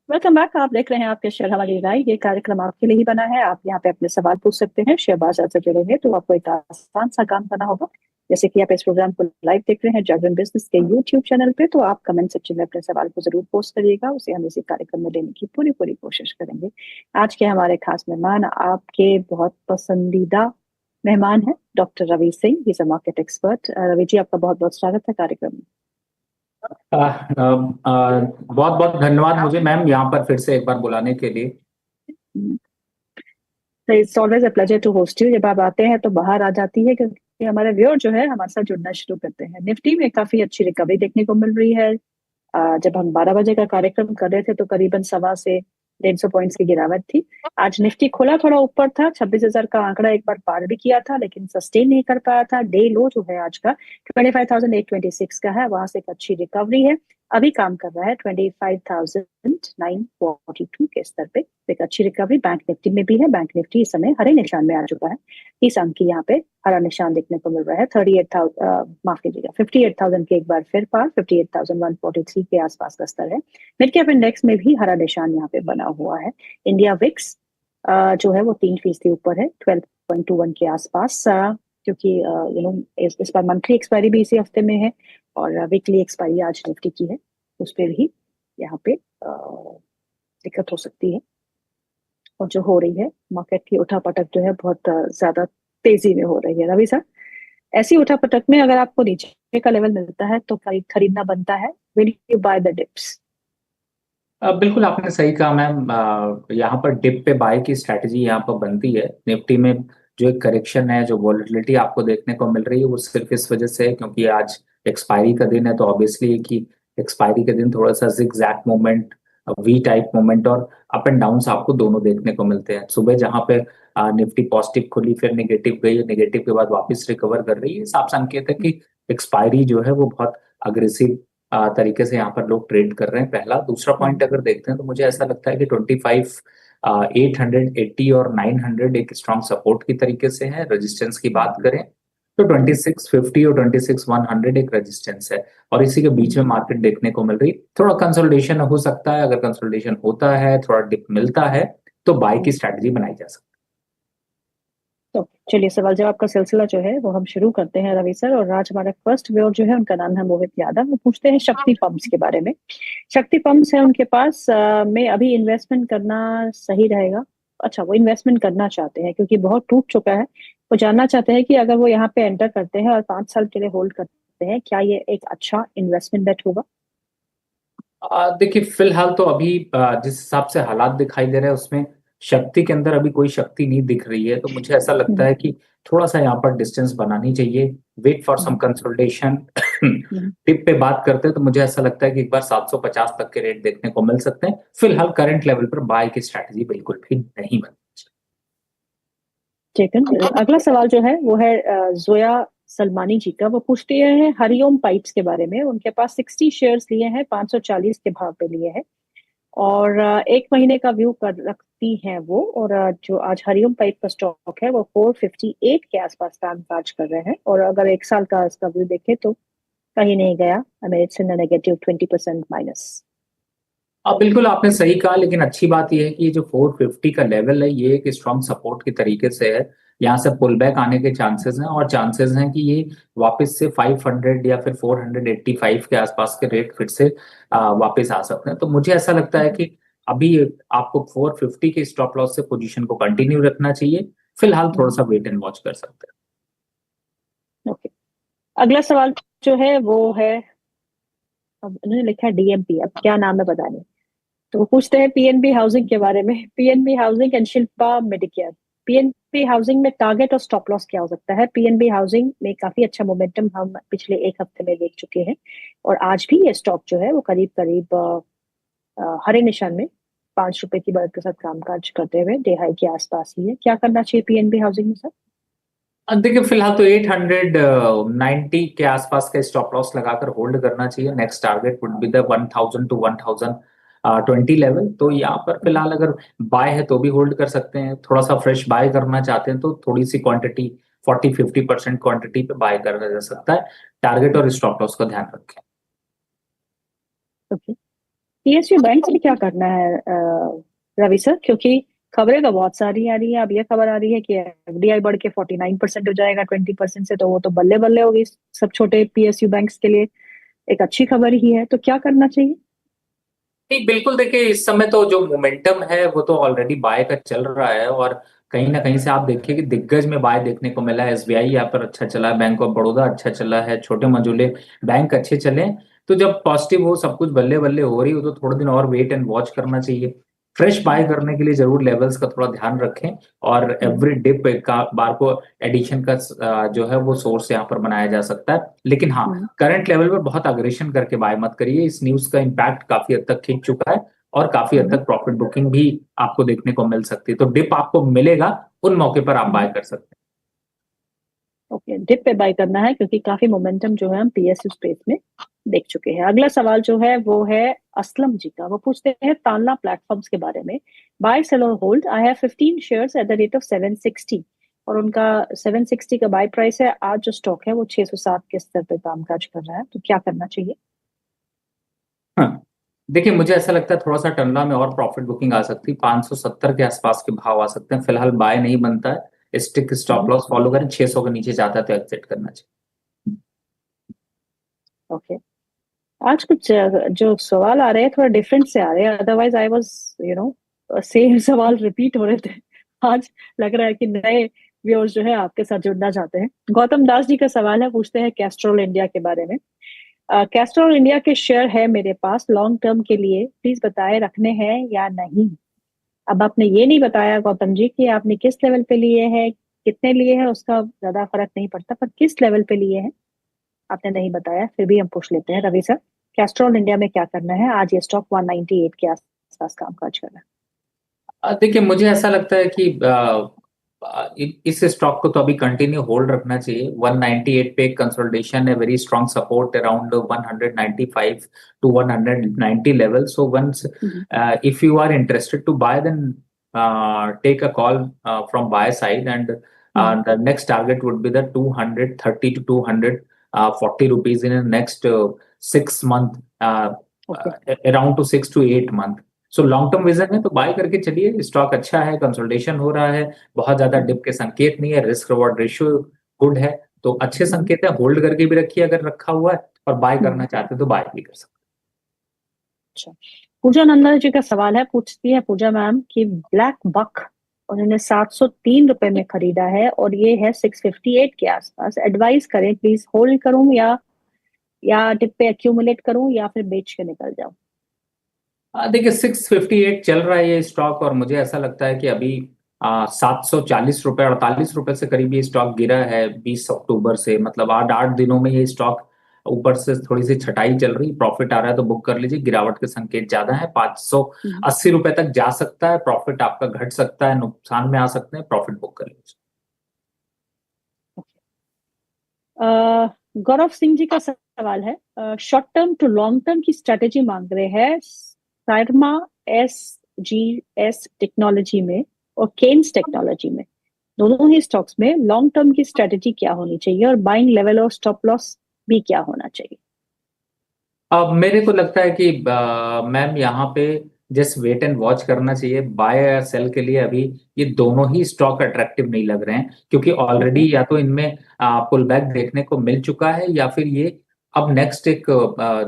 Welcome back. आप देख रहे हैं आपके शेयर हमारी राय। ये कार्यक्रम आपके लिए ही बना है। आप यहाँ पे अपने सवाल पूछ सकते हैं। शेयर बाजार से जुड़े हैं तो आपको एक आसान सा काम करना होगा। जैसे कि आप इस प्रोग्राम को लाइव देख रहे हैं जागरण बिजनेस के यूट्यूब चैनल पे, तो आप कमेंट सेक्शन में अपने सवाल को जरूर पोस्ट करिएगा। उसे हम इसी कार्यक्रम में देने की पूरी पूरी कोशिश करेंगे। आज के हमारे खास मेहमान आपके बहुत पसंदीदा मेहमान है doctor Ravi Singh. He is a market expert. Ravi ji, आपका बहुत बहुत स्वागत है कार्यक्रम में। बहुत बहुत धन्यवाद मुझे मैम यहाँ पर फिर से एक बार बुलाने के लिए। It's always a pleasure to host you. जब आप आते हैं तो बाहर आ जाती है, क्योंकि हमारे व्यूअर जो है हमारे साथ जुड़ना शुरू करते हैं। निफ्टी में काफी अच्छी रिकवरी देखने को मिल रही है। जब हम 12 बजे का कार्यक्रम कर रहे थे तो करीबन 125 से 150 पॉइंट्स की गिरावट थी। आज निफ्टी खुला थोड़ा ऊपर था, 26,000 का आंकड़ा एक बार पार भी किया था, लेकिन सस्टेन नहीं कर पाया था। डे लो जो है आज का 25,826 का है, वहां से एक अच्छी रिकवरी है। अभी काम कर रहा है 25,942 के स्तर पे। एक अच्छी रिकवरी बैंक निफ्टी में भी है। बैंक निफ्टी इस समय हरे निशान में आ चुका है। 30 अंक की यहाँ पे हरा निशान देखने को मिल रहा है। 38,000 माफ कीजिएगा 58,000 के एक बार फिर पार 58,143 के आसपास का स्तर है। मिड कैप इंडेक्स में भी हरा निशान यहाँ पे बना हुआ है। इंडिया विक्स जो है वो 3% ऊपर है, 12.21 के आसपास। क्योंकि इस बार मंथली एक्सपायरी भी इसी हफ्ते में है और वीकली एक्सपायरी आज निफ्टी की है। उस पर भी यहाँ पे दिक्कत हो सकती है। और जो हो रही है मार्केट की उठापटक जो है बहुत ज्यादा तेजी में हो रही है। रवि सर, ऐसी उठापटक में अगर आपको नीचे का लेवल मिलता है तो खरीदना बनता है। Will you by the dips? बिल्कुल आपने सही कहा मैम। यहाँ पर डिप पे बाय की स्ट्रैटेजी यहाँ पर बनती है। निफ्टी में जो एक करेक्शन है, जो वॉलेटिलिटी आपको देखने को मिल रही है, वो सिर्फ इस वजह से है क्योंकि आज एक्सपायरी का दिन है। तो ऑब्वियसली कि एक्सपायरी के दिन थोड़ा सा zigzag movement, V type movement और अप एंड डाउन आपको दोनों देखने को मिलते हैं। सुबह जहाँ पे निफ्टी पॉजिटिव खुली, फिर नेगेटिव गई, नेगेटिव के बाद वापस रिकवर कर रही है। साफ संकेत है कि एक्सपायरी जो है वो बहुत अग्रेसिव तरीके से यहाँ पर लोग ट्रेड कर रहे हैं। पहला। दूसरा पॉइंट अगर देखते हैं तो मुझे ऐसा लगता है कि 25,880 और 900 एक स्ट्रॉन्ग सपोर्ट की तरीके से है। रेजिस्टेंस की बात करें तो 2650 और 26,100 एक रेजिस्टेंस है और इसी के बीच में मार्केट देखने को मिल रही। थोड़ा कंसोलिडेशन हो सकता है। अगर कंसोलिडेशन होता है, थोड़ा डिप मिलता है तो बाय की स्ट्रैटेजी बनाई जा सकती तो चलिए, सवाल जवाब का सिलसिला जो है वो हम शुरू करते हैं रवि सर। और आज हमारा फर्स्ट व्यूअर जो है उनका नाम है मोहित यादव। वो पूछते हैं शक्ति पंप्स के बारे में। शक्ति पंप्स है उनके पास, में अभी इन्वेस्टमेंट करना सही रहेगा? अच्छा, वो इन्वेस्टमेंट करना चाहते हैं क्योंकि बहुत टूट चुका है। वो जानना चाहते हैं कि अगर वो यहाँ पे एंटर करते हैं और 5 साल के लिए होल्ड करते हैं, क्या ये एक अच्छा इन्वेस्टमेंट बेट होगा? देखिए फिलहाल तो अभी जिस हिसाब से हालात दिखाई दे रहे हैं उसमें शक्ति के अंदर अभी कोई शक्ति नहीं दिख रही है। तो मुझे ऐसा लगता हम्म, है कि थोड़ा सा यहाँ पर डिस्टेंस बनानी चाहिए। Wait for some hmm, consolidation. Hmm. Tip पे बात करते हैं तो मुझे ऐसा लगता है कि एक बार 750 तक के रेट देखने को मिल सकते हैं। फिलहाल करंट लेवल पर बाय की स्ट्रैटेजी बिल्कुल भी नहीं बनती। ठीक है। अगला सवाल जो है वो है जोया सलमानी जी का। वो पूछते हैं हरिओम पाइप्स के बारे में। उनके पास 60 शेयर्स लिए हैं, 540 के भाव पे लिए हैं और एक महीने का व्यू कर रखती हैं वो। और जो आज हरिओम पाइप का स्टॉक है वो 458 के आसपास कामकाज कर रहे हैं। और अगर एक साल का इसका व्यू देखे तो कहीं नहीं गया। I mean it's in negative 20% minus. अब बिल्कुल आपने सही कहा, लेकिन अच्छी बात यह है कि ये जो 450 का लेवल है ये एक स्ट्रॉन्ग सपोर्ट की तरीके से है। यहाँ से पुल बैक आने के चांसेस हैं और चांसेस हैं कि ये वापस से 500 या फिर 485 के आसपास के रेट फिर से वापस आ सकते हैं। तो मुझे ऐसा लगता है कि अभी आपको 450 के स्टॉप लॉस से पोजीशन को कंटिन्यू रखना चाहिए। फिलहाल थोड़ा सा वेट एंड वॉच कर सकते ओके। अगला सवाल जो है वो है, अब उन्होंने लिखा है डीएमपी, अब क्या नाम है पता नहीं। तो वो पूछते हैं पीएनबी हाउसिंग के बारे में। PNB housing and Shilpa Medicare. PNB housing में टारगेट और स्टॉप लॉस क्या हो सकता है? पीएनबी हाउसिंग में काफी अच्छा मोमेंटम हम पिछले एक हफ्ते में देख चुके हैं और आज भी ये स्टॉक जो है वो करीब करीब हरे निशान में 5 रुपए की बढ़त के साथ कामकाज करते हुए डे हाई के आसपास ही है। क्या करना चाहिए पीएनबी हाउसिंग में सर? हैं। देखिए फिलहाल तो 890 के आसपास का स्टॉप लॉस लगाकर होल्ड करना चाहिए। Next target would be the 1000 to 1020 level. तो यहाँ पर फिलहाल अगर बाय है तो भी होल्ड कर सकते हैं। थोड़ा सा फ्रेश बाय करना चाहते हैं तो थोड़ी सी क्वांटिटी, 40-50% क्वांटिटी पे बाय करा जा सकता है। टारगेट और स्टॉप लॉस का ध्यान रखें। ओके। पीएसयू बैंक से क्या करना है रवि सर? क्योंकि खबरें तो बहुत सारी आ रही है। अब ये खबर आ रही है कि एफडीआई बढ़ के 49% हो जाएगा 20% से, तो वो तो बल्ले बल्ले होगी सब छोटे पीएसयू बैंक्स के लिए। एक अच्छी खबर ही है, तो क्या करना चाहिए? नहीं, बिल्कुल देखिए, इस समय तो जो मोमेंटम है वो तो ऑलरेडी बाय का चल रहा है, और कहीं ना कहीं से आप देखिए कि दिग्गज में बाय देखने को मिला है। एसबीआई यहाँ पर अच्छा चला है, बैंक ऑफ बड़ौदा अच्छा चला है, छोटे मझोले बैंक अच्छे चले। तो जब पॉजिटिव हो, सब कुछ बल्ले बल्ले हो रही हो, तो थोड़ा दिन और वेट एंड वॉच करना चाहिए। फ्रेश बाय करने के लिए जरूर लेवल्स का थोड़ा ध्यान रखें, और एवरी डिप का बार को एडिशन का जो है वो सोर्स यहाँ पर बनाया जा सकता है। लेकिन हाँ, करंट लेवल पर बहुत अग्रेशन करके बाय मत करिए। इस न्यूज का इम्पैक्ट काफी हद तक खींच चुका है, और काफी हद तक प्रॉफिट बुकिंग भी आपको देखने को मिल सकती है। तो डिप आपको मिलेगा, उन मौके पर आप बाय कर सकते हैं। ओके, डिप पे बाय करना है क्योंकि काफी मोमेंटम जो है हम पीएसयू स्पेस में देख चुके हैं। अगला सवाल जो है वो है असलम जी का। वो पूछते हैं तानला प्लेटफॉर्म्स के बारे में। बाय सेल और hold, I have 15 shares at the rate of 760, और उनका 760 का बाय प्राइस है। आज जो स्टॉक है वो 607 के स्तर पे कामकाज कर रहा है, तो क्या करना चाहिए? हाँ, देखिए, मुझे ऐसा लगता है थोड़ा सा टंडा में और प्रॉफिट बुकिंग आ सकती है। 570 के आसपास के भाव आ सकते हैं। फिलहाल बाय नहीं बनता है, स्टिक स्टॉप लॉस फॉलो करें। 600 के नीचे जाता है तो एग्जिट करना चाहिए। ओके, आज कुछ जो सवाल आ रहे हैं थोड़ा डिफरेंट से आ रहे हैं। अदरवाइज आई वाज सेम सवाल रिपीट हो रहे थे। आज लग रहा है कि नए व्यूअर्स जो है आपके साथ जुड़ना चाहते हैं। गौतम दास जी का सवाल है, पूछते हैं कैस्ट्रॉल इंडिया के बारे में। कैस्ट्रॉल इंडिया के शेयर है मेरे पास लॉन्ग टर्म के लिए, प्लीज बताएं रखने हैं या नहीं। अब आपने ये नहीं बताया गौतम जी कि आपने किस लेवल पे लिए हैं, कितने लिए हैं, उसका ज्यादा फर्क नहीं पड़ता, पर किस लेवल पे लिए हैं आपने नहीं बताया। फिर भी हम पूछ लेते हैं रवि सर, कैस्ट्रॉल इंडिया में क्या करना है? आज ये स्टॉक 198 के आसपास कामकाज कर रहा है। देखिए, मुझे ऐसा लगता है कि इस स्टॉक को तो अभी कंटिन्यू होल्ड रखना चाहिए। 198 पे कंसोलिडेशन है, very strong support around 195 to 190 level. So once if you are interested to buy, then take a call from buy side, and the next target would be the 230 to 240 rupees in the next 6 month, around to 6 to 8 month। So long term vision है तो bye करके चलिए। Stock अच्छा है, consolidation हो रहा है, बहुत ज्यादा डिप के संकेत नहीं है, रिस्क रिवॉर्ड रेशियो गुड है, तो अच्छे संकेत है। होल्ड करके भी रखिए अगर रखा हुआ है, और बाय करना चाहते हैं तो बाय भी कर सकते अच्छा, पूजा नंदा जी का सवाल है, पूछती है पूजा मैम कि ब्लैक बक उन्होंने 703 रुपए में खरीदा है और ये है 658 के आसपास। एडवाइस करें प्लीज, होल्ड करूं या डिप पे एक्यूमुलेट करूं या फिर बेच के निकल जाऊं? देखिए, 658 चल रहा है ये स्टॉक, और मुझे ऐसा लगता है कि अभी 740 रुपए, 48 रुपए से करीब ये स्टॉक गिरा है 20 अक्टूबर से। मतलब 8 दिनों में ये स्टॉक ऊपर से थोड़ी सी छटाई चल रही, प्रॉफिट आ रहा है तो बुक कर लीजिए। गिरावट के संकेत ज्यादा है, 580 रुपए तक जा सकता है। प्रॉफिट आपका घट सकता है, नुकसान में आ सकते हैं, प्रॉफिट बुक कर लीजिए। गौरव सिंह जी का सवाल है, short term to long term की स्ट्रेटेजी मांग रहे हैं सारमा एस जी एस टेक्नोलॉजी में और केन्स टेक्नोलॉजी में। दोनों ही स्टॉक्स में लॉन्ग टर्म की स्ट्रेटेजी क्या होनी चाहिए और बाइंग लेवल और स्टॉप लॉस भी क्या होना चाहिए? अब मेरे को लगता है कि मैम यहाँ पे जस्ट वेट एंड वॉच करना चाहिए। बाय या सेल के लिए अभी ये दोनों ही स्टॉक अट्रैक्टिव नहीं लग रहे हैं, क्योंकि ऑलरेडी या तो इनमें पुल बैक देखने को मिल चुका है, या फिर ये अब नेक्स्ट एक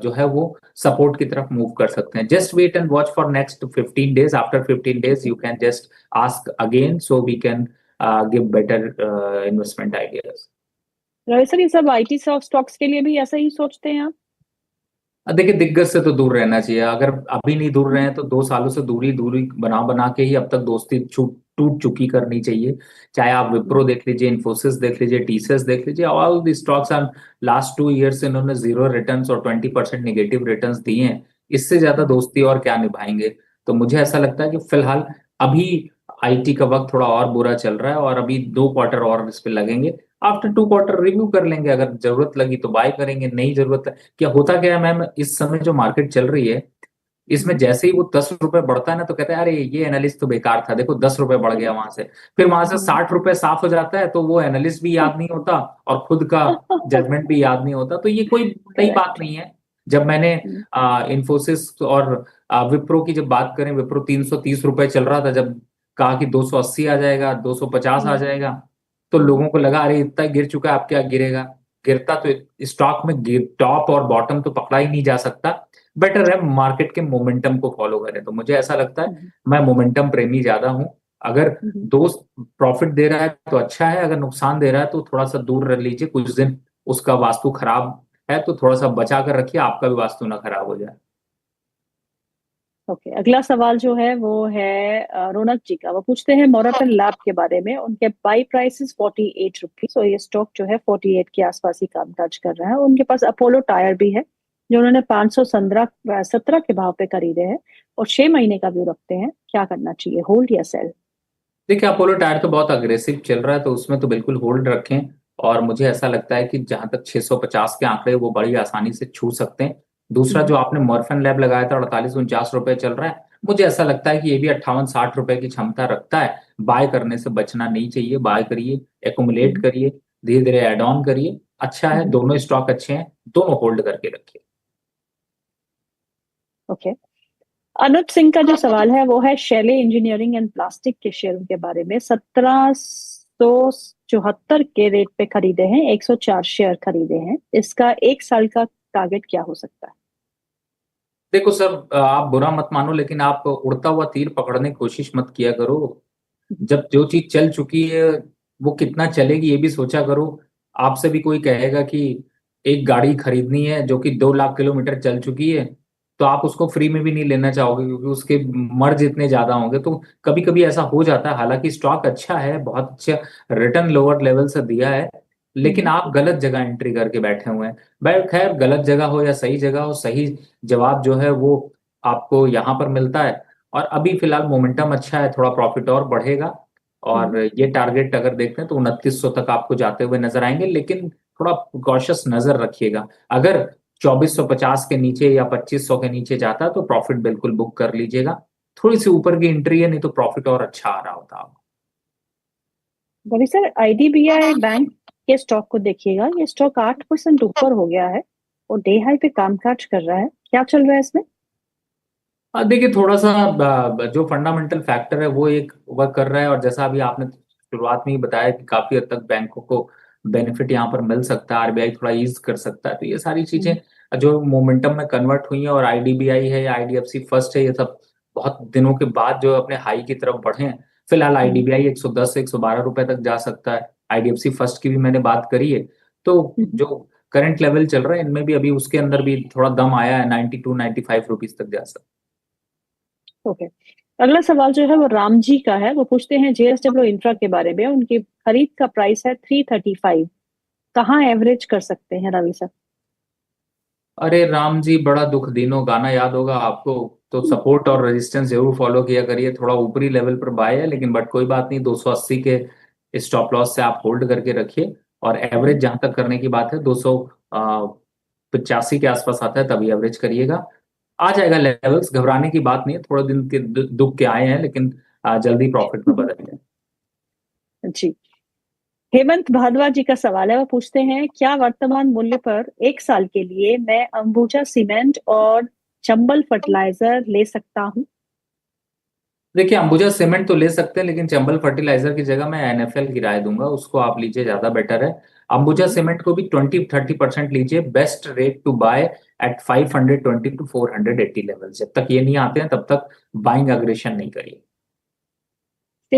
जो है वो सपोर्ट की तरफ मूव कर सकते हैं। Just wait and watch for next 15 days. After 15 days you can just ask again, so we can give better investment ideas. Ravi sir, ये सब आईटी स्टॉक्स के लिए भी ऐसा ही सोचते हैं आप? देखिए, दिग्गज से तो दूर रहना चाहिए। अगर अभी नहीं दूर रहे हैं तो 2 सालों से दूरी दूरी बना बना के ही अब तक दोस्ती टूट चुकी करनी चाहिए। चाहे आप विप्रो देख लीजिए, इन्फोसिस देख लीजिए, टीसीएस देख लीजिए, all the stocks are last 2 years इन्होंने 0 रिटर्न्स और 20% निगेटिव रिटर्न्स दिए हैं। इससे ज्यादा दोस्ती और क्या निभाएंगे? तो मुझे ऐसा लगता है कि फिलहाल अभी आईटी का वक्त थोड़ा और बुरा चल रहा है, और अभी 2 क्वार्टर और इस पे लगेंगे। आफ्टर 2 क्वार्टर रिव्यू कर लेंगे, अगर जरूरत लगी तो बाय करेंगे, नहीं जरूरत। क्या होता क्या है मैम, इस समय जो मार्केट चल रही है, इसमें जैसे ही वो 10 रुपए बढ़ता है ना, तो कहते हैं अरे ये एनालिस्ट तो बेकार था, देखो 10 रुपए बढ़ गया वहां से। फिर वहां से 60 रुपए साफ हो जाता है, तो वो एनालिस्ट भी याद नहीं होता और खुद का जजमेंट भी याद नहीं होता। तो ये कोई नई बात करेक्ट। नहीं है। जब मैंने इन्फोसिस और विप्रो की जब बात करें, विप्रो 330 रुपए चल रहा था, जब कहा कि 280 आ जाएगा, 250 आ जाएगा, तो लोगों को लगा अरे इतना गिर चुका है, अब क्या गिरेगा। गिरता तो स्टॉक में टॉप और बॉटम तो पकड़ा ही नहीं जा सकता। बेटर है मार्केट के मोमेंटम को फॉलो करें। तो मुझे ऐसा लगता है, मैं मोमेंटम प्रेमी ज्यादा हूं। अगर दोस्त प्रॉफिट दे रहा है तो अच्छा है, अगर नुकसान दे रहा है तो थोड़ा सा दूर रह लीजिए कुछ दिन। उसका वास्तु खराब है तो थोड़ा सा बचा कर रखिए, आपका भी वास्तु ना खराब हो जाए। ओके, अगला सवाल जो है वो है रौनक जी का। वो पूछते हैं मोराटन लैब के बारे में। उनके बाई प्राइस 48 रुपीज, और ये स्टॉक जो है 48 के आसपास ही कामकाज कर रहा है। उनके पास अपोलो टायर भी है, जो उन्होंने 517 के भाव पे खरीदे हैं, और 6 महीने का व्यू रखते हैं। क्या करना चाहिए, होल्ड या सेल? देखिए, अपोलो टायर तो बहुत अग्रेसिव चल रहा है, तो उसमें तो बिल्कुल होल्ड रखें। और मुझे ऐसा लगता है कि जहां तक 650 के आंकड़े वो बड़ी आसानी से छू सकते हैं। दूसरा जो आपने मॉर्फन लैब लगाया था 48-49 रुपए चल रहा है, मुझे ऐसा लगता है कि ये भी 58-60 रुपए की क्षमता रखता है। बाय करने से बचना नहीं चाहिए, बाय करिए, एकुमुलेट करिए, धीरे धीरे एड ऑन करिए। अच्छा है, दोनों स्टॉक अच्छे हैं, दोनों होल्ड करके रखिए। ओके, अनुज सिंह का जो सवाल है वो है शैले इंजीनियरिंग एंड प्लास्टिक के शेयर के बारे में। 1774 के रेट पे खरीदे हैं, 104 शेयर खरीदे हैं। इसका 1 साल का टारगेट क्या हो सकता है? देखो सर, आप बुरा मत मानो, लेकिन आप उड़ता हुआ तीर पकड़ने की कोशिश मत किया करो। जब जो चीज चल चुकी है वो कितना चलेगी ये भी सोचा करो। आपसे भी कोई कहेगा कि एक गाड़ी खरीदनी है जो कि 2 लाख किलोमीटर चल चुकी है, तो आप उसको फ्री में भी नहीं लेना चाहोगे, क्योंकि उसके मर्ज इतने ज्यादा होंगे। तो कभी कभी ऐसा हो जाता है। हालांकि स्टॉक अच्छा है, बहुत अच्छा रिटर्न लोअर लेवल से दिया है, लेकिन आप गलत जगह एंट्री करके बैठे हुए हैं। भाई खैर, गलत जगह हो या सही जगह हो, सही जवाब जो है वो आपको यहाँ पर मिलता है। और अभी फिलहाल मोमेंटम अच्छा है, थोड़ा प्रॉफिट और बढ़ेगा। और ये टारगेट अगर देखते हैं तो 2900 तक आपको जाते हुए नजर आएंगे, लेकिन थोड़ा कॉशियस नजर रखिएगा। अगर 2450 के नीचे या 2500 के नीचे जाता है तो प्रॉफिट बिल्कुल बुक कर लीजिएगा। थोड़ी सी ऊपर की एंट्री है, नहीं तो प्रॉफिट और अच्छा आ रहा होता आपको। रवि सर, आईडीबीआई बैंक के स्टॉक को देखिएगा। ये स्टॉक 8% ऊपर हो गया है और डे हाई पे कामकाज कर रहा है। क्या चल रहा है इसमें? देखिए, थोड़ा सा जो फंडामेंटल फैक्टर है वो एक वर्क कर रहा है। और जैसा अभी आपने शुरुआत में ही बताया कि काफी हद तक बैंकों को बेनिफिट यहाँ पर मिल सकता है, आरबीआई थोड़ा ईज कर सकता है, तो ये सारी चीजें जो मोमेंटम में कन्वर्ट हुई हैं। और आईडीबीआई है या आईडीएफसी फर्स्ट है, ये सब बहुत दिनों के बाद जो अपने हाई की तरफ बढ़े हैं। फिलहाल आईडीबीआई 110 से 112 रुपए तक जा सकता है। आईडीएफसी फर्स्ट की भी मैंने बात करी है। तो जो करंट लेवल चल रहा है इनमें भी अभी उसके अंदर भी थोड़ा दम आया है, 92-95 रुपीज तक जा सकता है। ओके, अगला सवाल जो है वो राम जी का है। वो पूछते हैं जेएसडब्ल्यू इंफ्रा के बारे में। उनकी खरीद का प्राइस है 335। कहाँ एवरेज कर सकते हैं रवि सर? अरे राम जी, बड़ा दुख दीनो गाना याद होगा आपको। तो सपोर्ट और रेजिस्टेंस जरूर फॉलो किया करिए। थोड़ा ऊपरी लेवल पर बाय है, लेकिन बट कोई बात नहीं, 280 के स्टॉप लॉस से आप होल्ड करके रखिए। और एवरेज जहां तक करने की बात है, 285 के आसपास आता है तभी एवरेज करिएगा। आ जाएगा लेवल्स, घबराने की बात नहीं है। थोड़े दिन के दुख के आए हैं, लेकिन जल्दी प्रॉफिट में बदल गए। जी, हेमंत भारद्वाज जी का सवाल है। वो पूछते हैं क्या वर्तमान मूल्य पर 1 साल के लिए मैं अंबुजा सीमेंट और चंबल फर्टिलाइजर ले सकता हूँ? देखिए, अंबुजा सीमेंट तो ले सकते हैं, लेकिन चंबल फर्टिलाइजर की जगह मैं एनएफएल की राय दूंगा, उसको आप लीजिए, ज्यादा बेटर है। अंबुजा सीमेंट को भी 20-30% लीजिए। Best rate to buy at 520 to 480 level. जब तक ये नहीं आते हैं तब तक बाइंग अग्रेशन नहीं करिए।